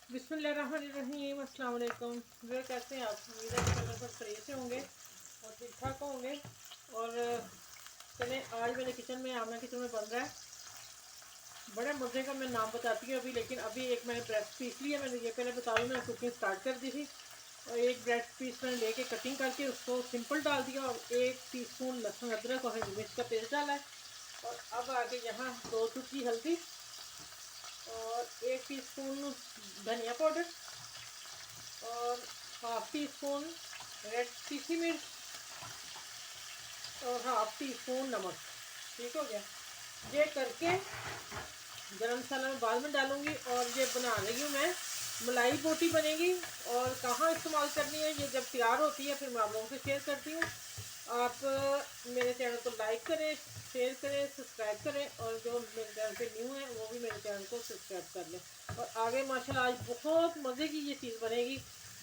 बिस्मिल्लाहिर्रहमानिर्रहीम, अस्सलाम वालेकुम। वे कैसे हैं आप? उम्मीद है कि सब खरीद से होंगे और ठीक ठाक होंगे। और चले आज मेरे किचन में आमना किचन में बन रहा है बड़े मज़े का। मैं नाम बताती हूँ अभी, लेकिन अभी एक मैंने ब्रेड पीस लिया। मैंने ये पहले बता दूँ, मैंने कुकिंग स्टार्ट कर दी थी और एक ब्रेड पीस मैंने लेके कटिंग करके उसको सिंपल डाल दिया और 1 टीस्पून लहसुन अदरक और हरी मिर्च का पेस्ट डाला है। और अब आगे यहाँ 2 चुटकी हल्दी और 1 टीस्पून धनिया पाउडर और 1/2 टीस्पून रेड तीखी मिर्च और 1/2 टीस्पून नमक। ठीक हो गया। ये करके गरम मसाला में बाद में डालूंगी। और ये बना रही हूँ मैं मलाई बोटी बनेगी। और कहाँ इस्तेमाल करनी है ये जब तैयार होती है फिर मैं आप लोगों से शेयर करती हूँ। आप मेरे चैनल को लाइक करें, शेयर करें, सब्सक्राइब करें और जो मेरे चैनल पे न्यू है वो भी मेरे चैनल को सब्सक्राइब कर लें। और आगे माशाल्लाह आज बहुत मज़े की ये चीज़ बनेगी,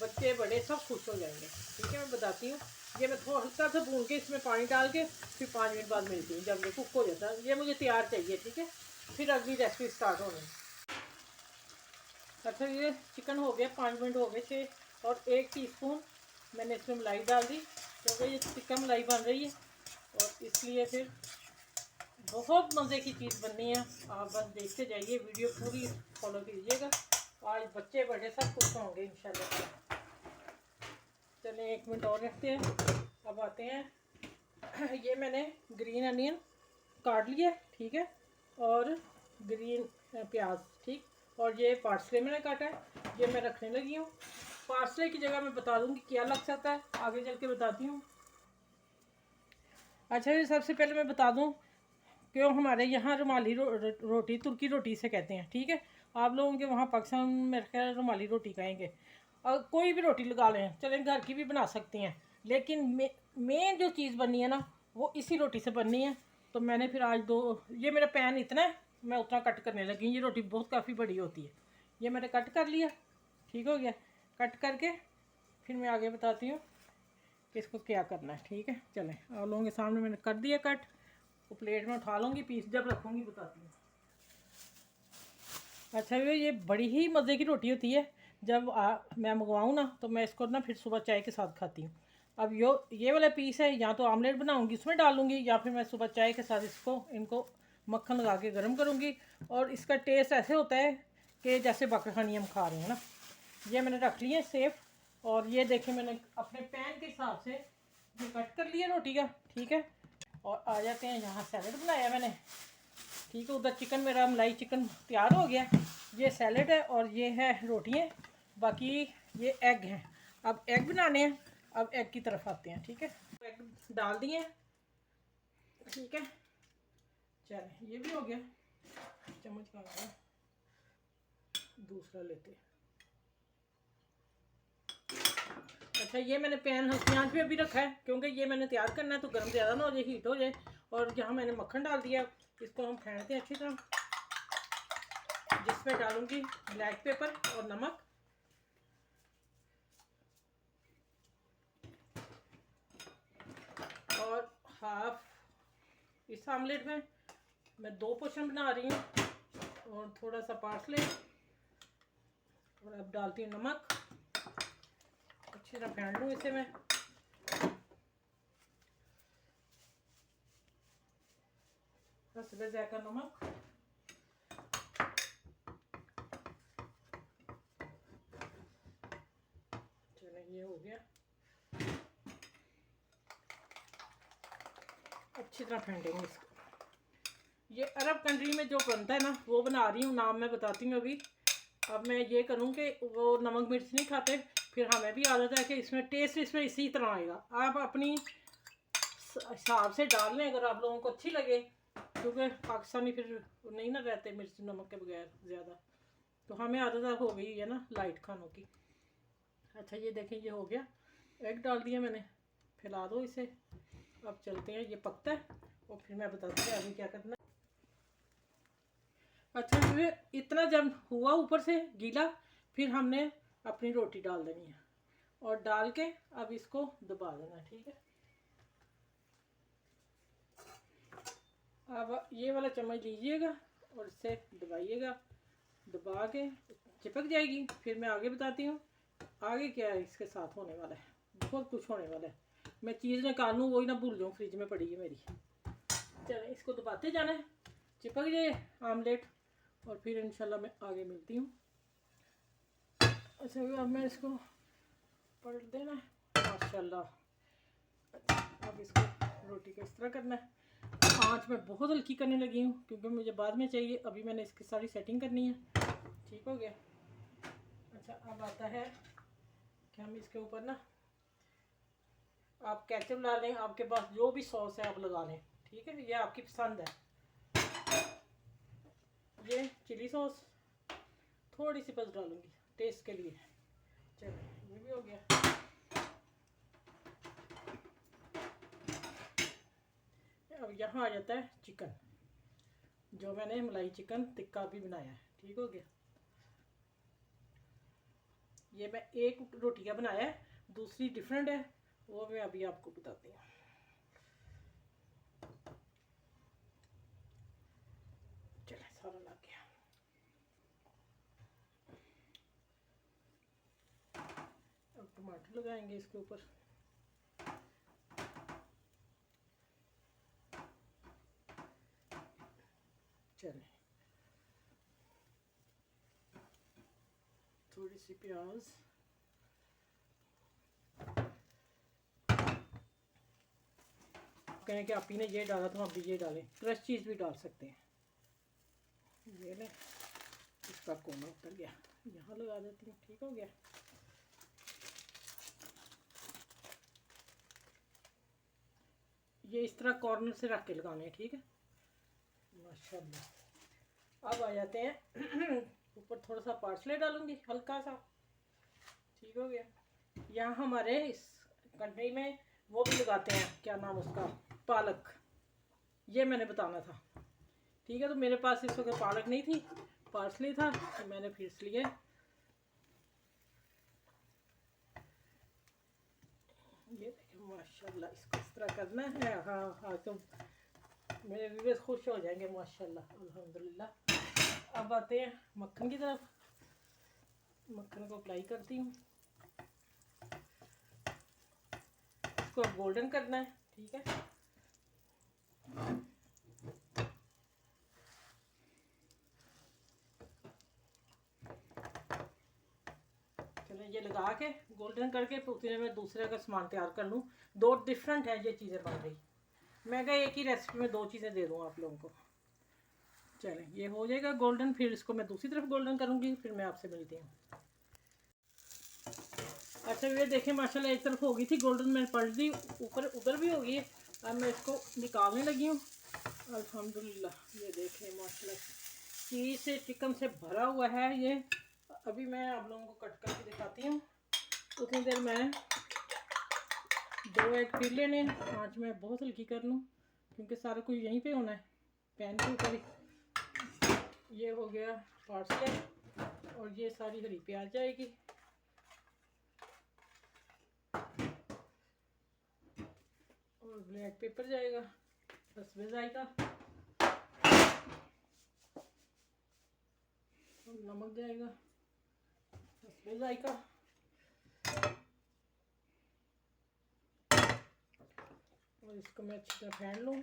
बच्चे बड़े सब खुश हो जाएंगे। ठीक है, मैं बताती हूँ। ये मैं थोड़ा हल्का सा भून के इसमें पानी डाल के फिर 5 मिनट बाद मिलती हूँ जब ये कुक हो जाता है। ये मुझे तैयार चाहिए। ठीक है, फिर अगली रेसिपी स्टार्ट होनी। अच्छा, ये चिकन हो गया, 5 मिनट हो गए थे। और 1 टीस्पून मैंने इसमें मलाई डाल दी क्योंकि ये चिकन मलाई बन रही है और इसलिए फिर बहुत मज़े की चीज़ बननी है। आप बस देखते जाइए, वीडियो पूरी फॉलो कीजिएगा। आज बच्चे बड़े सब खुश होंगे इंशाल्लाह। चलें 1 मिनट और रखते हैं। अब आते हैं ये मैंने ग्रीन अनियन काट लिया, ठीक है, और ग्रीन प्याज, ठीक। और ये पार्सले मैंने काटा है, ये मैं रखने लगी हूँ। पार्सले की जगह मैं बता दूँगी क्या लग सकता है, आगे चल के बताती हूँ। अच्छा, ये सबसे पहले मैं बता दूँ क्यों हमारे यहाँ रुमाली रोटी तुर्की रोटी से कहते हैं। ठीक है, आप लोगों के वहाँ पाकिस्तान में रखकर रुमाली रोटी कहेंगे। और कोई भी रोटी लगा लें, चलें घर की भी बना सकती हैं, लेकिन मेन जो चीज़ बननी है ना वो इसी रोटी से बननी है। तो मैंने फिर आज ये मेरा पैन इतना है, मैं उतना कट करने लगी। ये रोटी बहुत काफ़ी बड़ी होती है। ये मैंने कट कर लिया, ठीक हो गया। कट करके फिर मैं आगे बताती हूँ कि इसको क्या करना है। ठीक है, चलें आप लोगों के सामने मैंने कर दिया कट। वो प्लेट में उठा लूँगी, पीस जब रखूँगी बताती हूँ। अच्छा, ये बड़ी ही मज़े की रोटी होती है। जब मैं मंगवाऊँ ना तो मैं इसको ना फिर सुबह चाय के साथ खाती हूँ। अब ये वाला पीस है, या तो आमलेट बनाऊँगी उसमें डालूँगी, या फिर मैं सुबह चाय के साथ इनको मक्खन लगा के गर्म करूँगी। और इसका टेस्ट ऐसे होता है कि जैसे बाकरखानी हम खा रहे हैं ना। ये मैंने रख लिया है सेफ। और ये देखें, मैंने अपने पैन के हिसाब से ये कट कर लिया रोटी का। ठीक है, और आ जाते हैं यहाँ सैलड बनाया मैंने। ठीक है, उधर चिकन मेरा मलाई चिकन तैयार हो गया। ये सैलड है और ये है रोटियाँ, बाकी ये एग हैं। अब एग बनाने हैं। अब एग की तरफ आते हैं। ठीक है, एग डाल दिए हैं। ठीक है, चलें ये भी हो गया। चम्मच का गया, दूसरा लेते हैं। अच्छा, ये मैंने पैन हल्की आंच पे अभी रखा है क्योंकि ये मैंने तैयार करना है, तो गर्म ज़्यादा ना हो जाए, हीट हो जाए। और यहाँ मैंने मक्खन डाल दिया, इसको हम फेंटते हैं अच्छी तरह, जिसमें डालूंगी ब्लैक पेपर और नमक। और हाफ इस आमलेट में मैं 2 पोर्शन बना रही हूँ और थोड़ा सा पार्सले। और अब डालती हूँ नमक, अच्छी तरह फेंट लूँ इसे मैं। बस जाएगा नमक। चलो ये हो गया, अच्छी तरह फेंटेंगे इसको। ये अरब कंट्री में जो बनता है ना वो बना रही हूँ, नाम मैं बताती हूँ अभी। अब मैं ये करूँ कि वो नमक मिर्च नहीं खाते, फिर हमें भी आदत है कि इसमें टेस्ट इसमें इसी तरह आएगा। आप अपनी हिसाब से डाल लें अगर आप लोगों को अच्छी लगे, क्योंकि पाकिस्तानी फिर नहीं ना रहते मिर्च नमक के बगैर ज़्यादा, तो हमें आदत हो गई है ना लाइट खानों की। अच्छा, ये देखें ये हो गया, एग डाल दिया मैंने, फैला दो इसे। अब चलते हैं, ये पकता है और फिर मैं बताती हूँ आगे क्या करना है। अच्छा, फिर इतना जब हुआ ऊपर से गीला, फिर हमने अपनी रोटी डाल देनी है और डाल के अब इसको दबा देना है। ठीक है, अब ये वाला चम्मच लीजिएगा और इससे दबाइएगा दबा के चिपक जाएगी। फिर मैं आगे बताती हूँ आगे क्या है इसके साथ होने वाला है। बहुत कुछ होने वाला है। मैं चीज़ निकालूँ वही ना भूल जाऊँ, फ्रिज में पड़ी है मेरी। चलो इसको दबाते जाना है, चिपक जाए आमलेट, और फिर इंशाल्लाह मैं आगे मिलती हूँ। अच्छा अब मैं इसको पलट देना है माशाल्लाह। अब इसको रोटी को इस तरह करना है। आँच मैं बहुत हल्की करने लगी हूँ क्योंकि मुझे बाद में चाहिए, अभी मैंने इसकी सारी सेटिंग करनी है। ठीक हो गया। अच्छा अब आता है कि हम इसके ऊपर ना, आप केचप ला लें, आपके पास जो भी सॉस है आप लगा लें, ठीक है, ये आपकी पसंद है। ये चिली सॉस थोड़ी सी बस डालूंगी टेस्ट के लिए। चलो ये भी हो गया। अब यहाँ आ जाता है चिकन, जो मैंने मलाई चिकन टिक्का भी बनाया है। ठीक हो गया। ये मैं एक रोटी का बनाया है, दूसरी डिफरेंट है, वो मैं अभी आपको बताती हूँ। चले सारा लग गया। अब टमाटर लगाएंगे इसके ऊपर। चले थोड़ी सी प्याज, कहें कि आप ही ने ये डाला तो हम भी ये डालें, क्रश चीज़ भी डाल सकते हैं। ये ले इसका कोना उतर गया, यहाँ लगा देती हूँ। ठीक हो गया। ये इस तरह कॉर्नर से रख के लगाने हैं। ठीक है माशाल्लाह। अब आ जाते हैं ऊपर थोड़ा सा पार्सले डालूंगी हल्का सा। ठीक हो गया। यहाँ हमारे इस कंट्री में वो भी लगाते हैं, क्या नाम उसका, पालक। ये मैंने बताना था। ठीक है, तो मेरे पास इस वक्त पालक नहीं थी, पार्सले था, तो मैंने फिर इसलिए ये देखें माशाल्लाह इसको इस तरह करना है। हाँ हाँ, तो मेरे व्यूअर्स खुश हो जाएंगे माशाल्लाह अल्हम्दुलिल्लाह। अब आते हैं मक्खन की तरफ। मक्खन को अप्लाई करती हूँ, इसको गोल्डन करना है। ठीक है, चलो ये लगा के गोल्डन करके उतने में दूसरे का सामान तैयार कर लूँ। दो डिफरेंट है ये चीज़ें बन रही। मैं क्या एक ही रेसिपी में दो चीज़ें दे दूँ आप लोगों को। चलें ये हो जाएगा गोल्डन, फिर इसको मैं दूसरी तरफ गोल्डन करूँगी, फिर मैं आपसे मिलती हूँ। अच्छा ये देखें माशाल्लाह एक तरफ हो गई थी गोल्डन, मैंने पलट दी, ऊपर उधर भी हो गई है। अब मैं इसको निकालने लगी हूँ अल्हम्दुलिल्लाह। ये देखें माशाल्लाह चीज़ से चिकन से भरा हुआ है ये। अभी मैं आप लोगों को कट करके दिखाती हूँ। उतनी देर मैं दो एग फिर लेने हैं। आँच में बहुत हल्की कर लूँ क्योंकि सारा कुछ यहीं पे होना है, पैन के ऊपर ही। ये हो गया पार्सले और ये सारी हरी प्याज जाएगी। और ब्लैक पेपर जाएगा, हसबे जाएगा, और नमक जाएगा, हसबे जाएगा। और इसको मैं अच्छी तरह फेंट लूँ।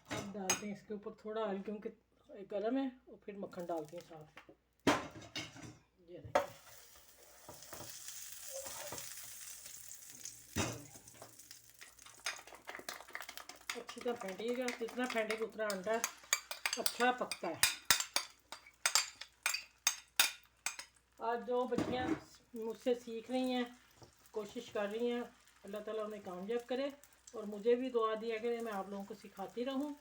अब डालते हैं इसके ऊपर थोड़ा ऑयल क्योंकि गर्म है, और फिर मक्खन डालते हैं साथ। ये देखिए अच्छी तरह फेंटिएगा, जितना फेंटेगा उतना अंडा अच्छा पकता है। आज जो बच्चियाँ मुझसे सीख रही हैं, कोशिश कर रही हैं, अल्लाह ताला उन्हें कामयाब करे, और मुझे भी दुआ दिया कि मैं आप लोगों को सिखाती रहूं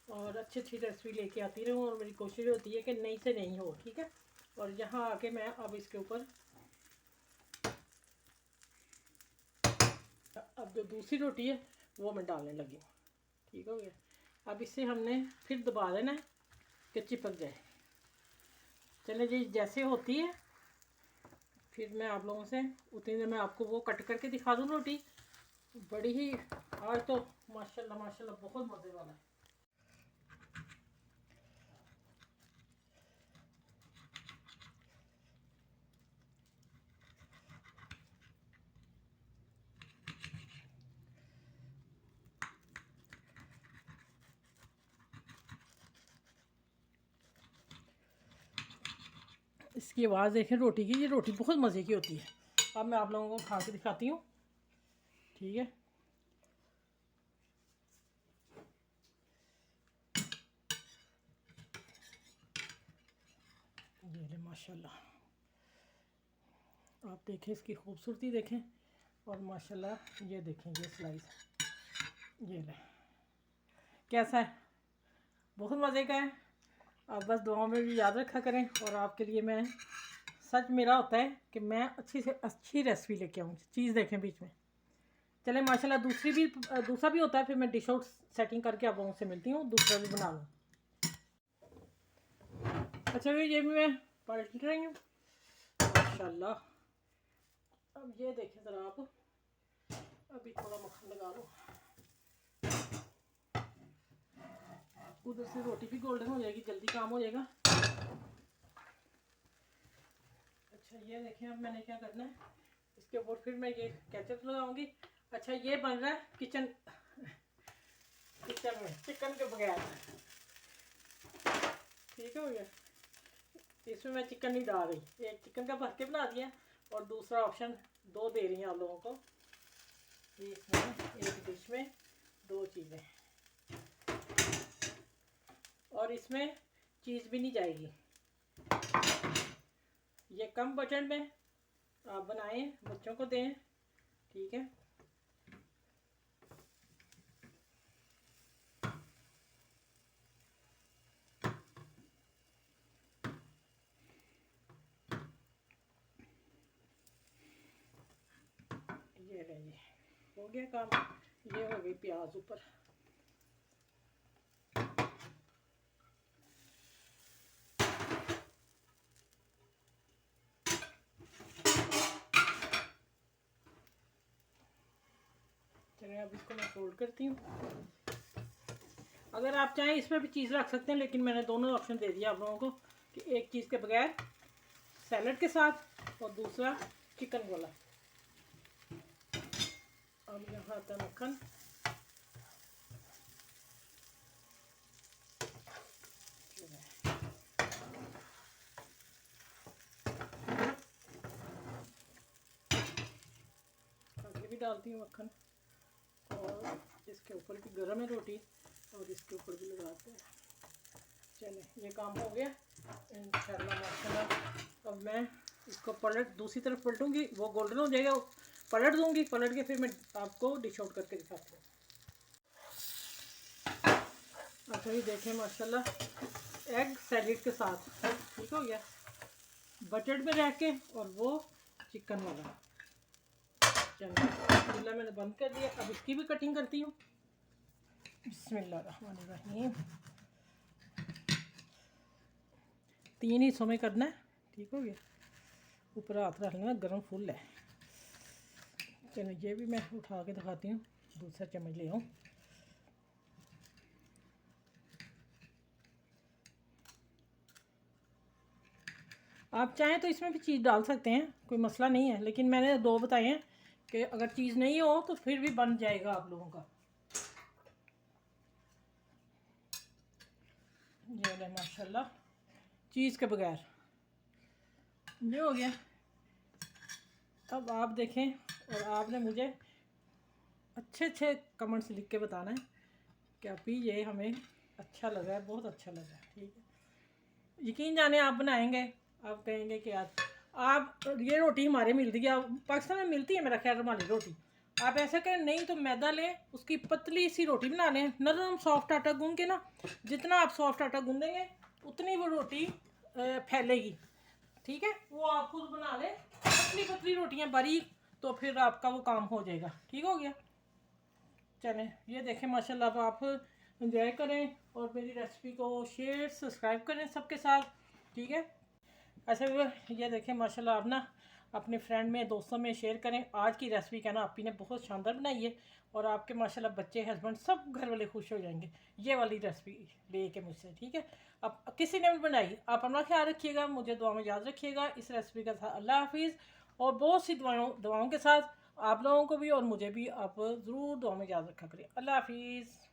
और अच्छी अच्छी रेसिपी लेके आती रहूं। और मेरी कोशिश होती है कि नई से नहीं हो। ठीक है, और यहाँ आके मैं अब इसके ऊपर अब जो दूसरी रोटी है वो मैं डालने लगी हूँ। ठीक हो गया। अब इसे हमने फिर दबा देना है कि चिपक जाए। चले जी जैसे होती है फिर मैं आप लोगों से उतनी देर में आपको वो कट करके दिखा दूँ रोटी, बड़ी ही आज तो माशाल्लाह माशाल्लाह बहुत मज़े वाला है। इसकी आवाज़ देखें रोटी की, ये रोटी बहुत मज़े की होती है। अब मैं आप लोगों को खा के दिखाती हूँ, ठीक है। ये ले माशाल्लाह, आप देखें इसकी खूबसूरती देखें, और माशाल्लाह ये देखें ये स्लाइस, ये ले कैसा है, बहुत मज़े का है। आप बस दुआओं में भी याद रखा करें, और आपके लिए मैं सच मेरा होता है कि मैं अच्छी से अच्छी रेसिपी लेके आऊँ। चीज़ देखें बीच में। चले माशाल्लाह दूसरा भी होता है, फिर मैं डिश आउट सेटिंग करके आप लोगों से मिलती हूँ, दूसरा भी बना लूँ। अच्छा ये भी मैं पलट रही हूँ माशाल्लाह। अब ये देखें ज़रा आप, अभी थोड़ा मक्खन लगा लो, उधर से रोटी भी गोल्डन हो जाएगी, जल्दी काम हो जाएगा। अच्छा ये देखें, अब मैंने क्या करना है, इसके ऊपर फिर मैं ये केचप लगाऊंगी। अच्छा ये बन रहा है किचन में चिकन के बगैर, ठीक है भैया। इसमें मैं चिकन नहीं डाल रही, एक चिकन का भर के बना दिया, और दूसरा ऑप्शन दो दे रही हैं आप लोगों को। इसमें एक डिश में दो चीज़ें, और इसमें चीज़ भी नहीं जाएगी। ये कम बजट में आप बनाएं, बच्चों को दें, ठीक है। ये रही, हो गया काम। ये हो गई प्याज ऊपर। चलिए अब इसको मैं फोल्ड करती हूँ। अगर आप चाहें इसमें भी चीज़ रख सकते हैं, लेकिन मैंने दोनों ऑप्शन दे दिया आप लोगों को कि एक चीज़ के बगैर सैलड के साथ, और दूसरा चिकन वाला। अब यहाँ आता है मक्खन। आगे भी डालती हूँ मक्खन, और इसके ऊपर भी गर्म है रोटी, और इसके ऊपर भी लगाते हैं। चलिए ये काम हो गया इंशाल्लाह माशाल्लाह। अब मैं इसको दूसरी तरफ पलटूंगी, वो गोल्डन हो जाएगा, पलट दूंगी, पलट के फिर मैं आपको डिश आउट करके दिखाती हूँ। अच्छा ये देखें माशाल्लाह एग सैलेड के साथ, ठीक हो गया, बजट में रह के, और वो चिकन वाला। चलिए चूल्हा मैंने बंद कर दिया, अब इसकी भी कटिंग करती हूँ। बिस्मिल्लाहिर्रहमानिर्रहीम। 3 हिस्सों में करना है, ठीक हो गया। ऊपर हाथ रख लेना, गर्म फुल है। चलो ये भी मैं उठा के दिखाती हूँ, दूसरा चम्मच ले आऊँ। आप चाहें तो इसमें भी चीज़ डाल सकते हैं, कोई मसला नहीं है, लेकिन मैंने दो बताए हैं कि अगर चीज़ नहीं हो तो फिर भी बन जाएगा आप लोगों का। ये ले माशाल्लाह चीज़ के बगैर, ये हो गया। अब आप देखें, और आपने मुझे अच्छे अच्छे कमेंट्स लिख के बताना है कि अभी ये हमें अच्छा लगा है, बहुत अच्छा लगा है, ठीक है। यकीन जाने आप बनाएंगे, आप कहेंगे कि आज आप ये रोटी हमारे मिल रही है, पाकिस्तान में मिलती है मेरा ख्याल रुमाली रोटी। आप ऐसा करें, नहीं तो मैदा लें, उसकी पतली सी रोटी बना लें, नरम सॉफ्ट आटा गूंद के ना, जितना आप सॉफ्ट आटा गूंदेंगे उतनी वो रोटी फैलेगी, ठीक है। वो आप खुद बना लें, पतली पतली रोटियां बारीक, तो फिर आपका वो काम हो जाएगा, ठीक हो गया। चलें ये देखें माशाल्लाह, आप एंजॉय करें, और मेरी रेसिपी को शेयर सब्सक्राइब करें सबके साथ, ठीक है। अच्छा ये देखें माशाल्लाह, आप ना अपने फ्रेंड में, दोस्तों में शेयर करें। आज की रेसिपी कहना आपी ने बहुत शानदार बनाई है और आपके माशाल्लाह बच्चे, हस्बैंड, सब घर वाले खुश हो जाएंगे ये वाली रेसिपी लेके मुझसे, ठीक है। अब किसी ने भी बनाई, आप अपना ख्याल रखिएगा, मुझे दुआ में याद रखिएगा। इस रेसिपी का था अल्लाह हाफिज़, और बहुत सी दुआओं के साथ आप लोगों को भी और मुझे भी आप ज़रूर दुआ में याद रखा करें। अल्लाह हाफिज़।